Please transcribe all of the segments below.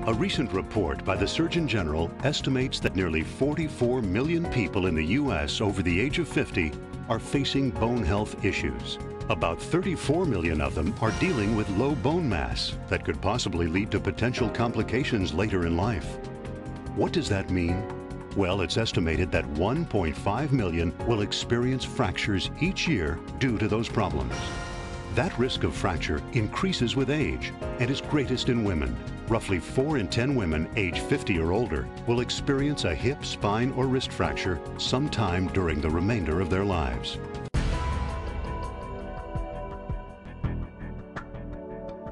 A recent report by the Surgeon General estimates that nearly 44 million people in the U.S. over the age of 50 are facing bone health issues. About 34 million of them are dealing with low bone mass that could possibly lead to potential complications later in life. What does that mean? Well, it's estimated that 1.5 million will experience fractures each year due to those problems. That risk of fracture increases with age and is greatest in women. Roughly 4 in 10 women age 50 or older will experience a hip, spine, or wrist fracture sometime during the remainder of their lives.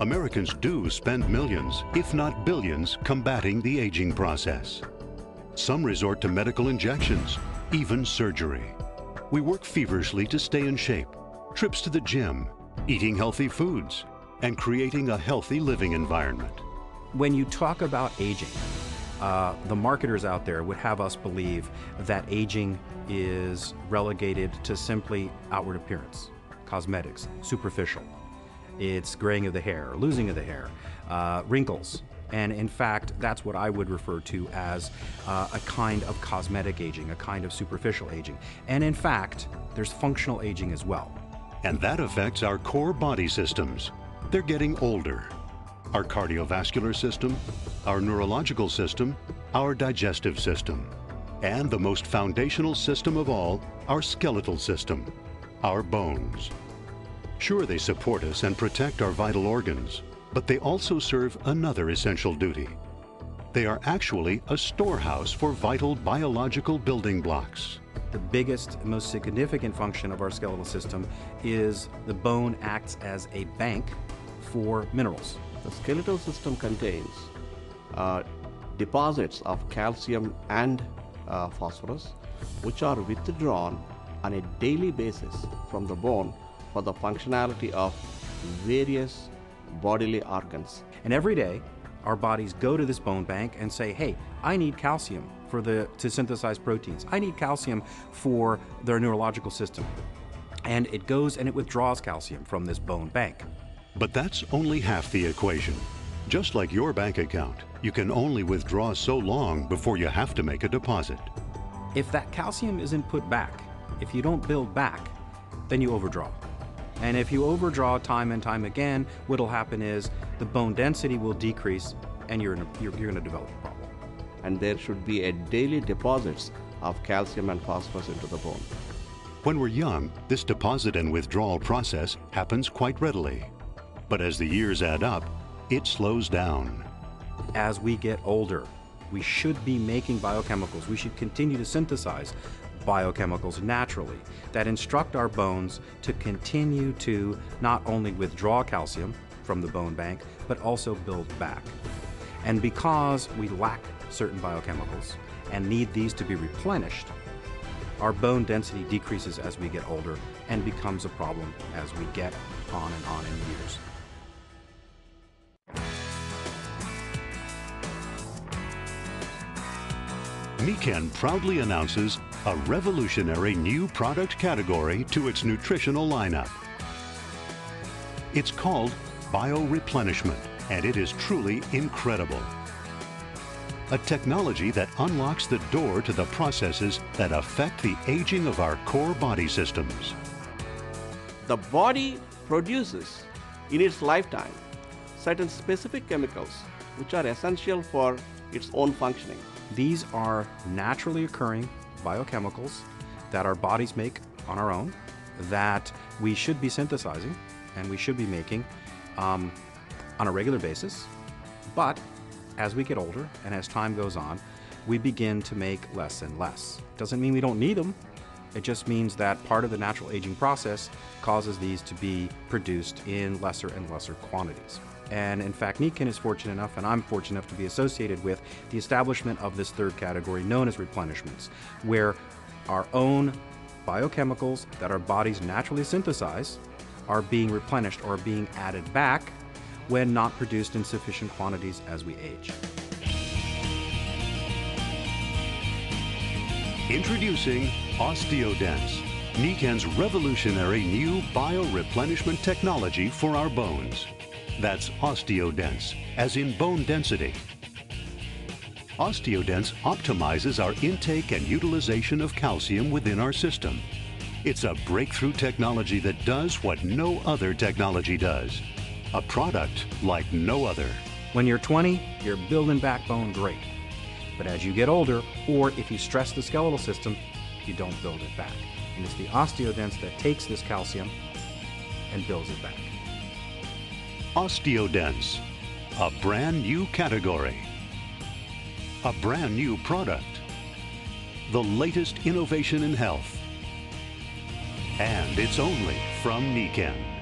Americans do spend millions, if not billions, combating the aging process. Some resort to medical injections, even surgery. We work feverishly to stay in shape, trips to the gym, eating healthy foods, and creating a healthy living environment. When you talk about aging, the marketers out there would have us believe that aging is relegated to simply outward appearance, cosmetics, superficial. It's graying of the hair, losing of the hair, wrinkles. And in fact, that's what I would refer to as a kind of cosmetic aging, a kind of superficial aging. And in fact, there's functional aging as well. And that affects our core body systems. They're getting older. Our cardiovascular system, our neurological system, our digestive system, and the most foundational system of all, our skeletal system, our bones. Sure, they support us and protect our vital organs, but they also serve another essential duty. They are actually a storehouse for vital biological building blocks. The biggest, most significant function of our skeletal system is the bone acts as a bank for minerals. The skeletal system contains deposits of calcium and phosphorus, which are withdrawn on a daily basis from the bone for the functionality of various bodily organs. And every day, our bodies go to this bone bank and say, hey, I need calcium to synthesize proteins. I need calcium for their neurological system. And it goes and it withdraws calcium from this bone bank. But that's only half the equation. Just like your bank account, you can only withdraw so long before you have to make a deposit. If that calcium isn't put back, if you don't build back, then you overdraw. And if you overdraw time and time again, what'll happen is the bone density will decrease and you're going to develop a problem. And there should be a daily deposits of calcium and phosphorus into the bone. When we're young, this deposit and withdrawal process happens quite readily. But as the years add up, it slows down. As we get older, we should be making biochemicals. We should continue to synthesize biochemicals naturally that instruct our bones to continue to not only withdraw calcium from the bone bank, but also build back. And because we lack certain biochemicals and need these to be replenished, our bone density decreases as we get older and becomes a problem as we get on and on in years. Nikken proudly announces a revolutionary new product category to its nutritional lineup. It's called bioreplenishment, and it is truly incredible. A technology that unlocks the door to the processes that affect the aging of our core body systems. The body produces in its lifetime certain specific chemicals which are essential for its own functioning. These are naturally occurring biochemicals that our bodies make on our own that we should be synthesizing and we should be making on a regular basis. But as we get older and as time goes on, we begin to make less and less. Doesn't mean we don't need them. It just means that part of the natural aging process causes these to be produced in lesser and lesser quantities. And in fact, Nikken is fortunate enough, and I'm fortunate enough to be associated with the establishment of this third category known as replenishments, where our own biochemicals that our bodies naturally synthesize are being replenished or being added back when not produced in sufficient quantities as we age. Introducing OsteoDenx, Nikken's revolutionary new bioreplenishment technology for our bones. That's OsteoDense, as in bone density. OsteoDenx optimizes our intake and utilization of calcium within our system. It's a breakthrough technology that does what no other technology does. A product like no other. When you're 20, you're building backbone great. But as you get older, or if you stress the skeletal system, you don't build it back. And it's the OsteoDenx that takes this calcium and builds it back. OsteoDenx, a brand new category. A brand new product. The latest innovation in health. And it's only from Nikken.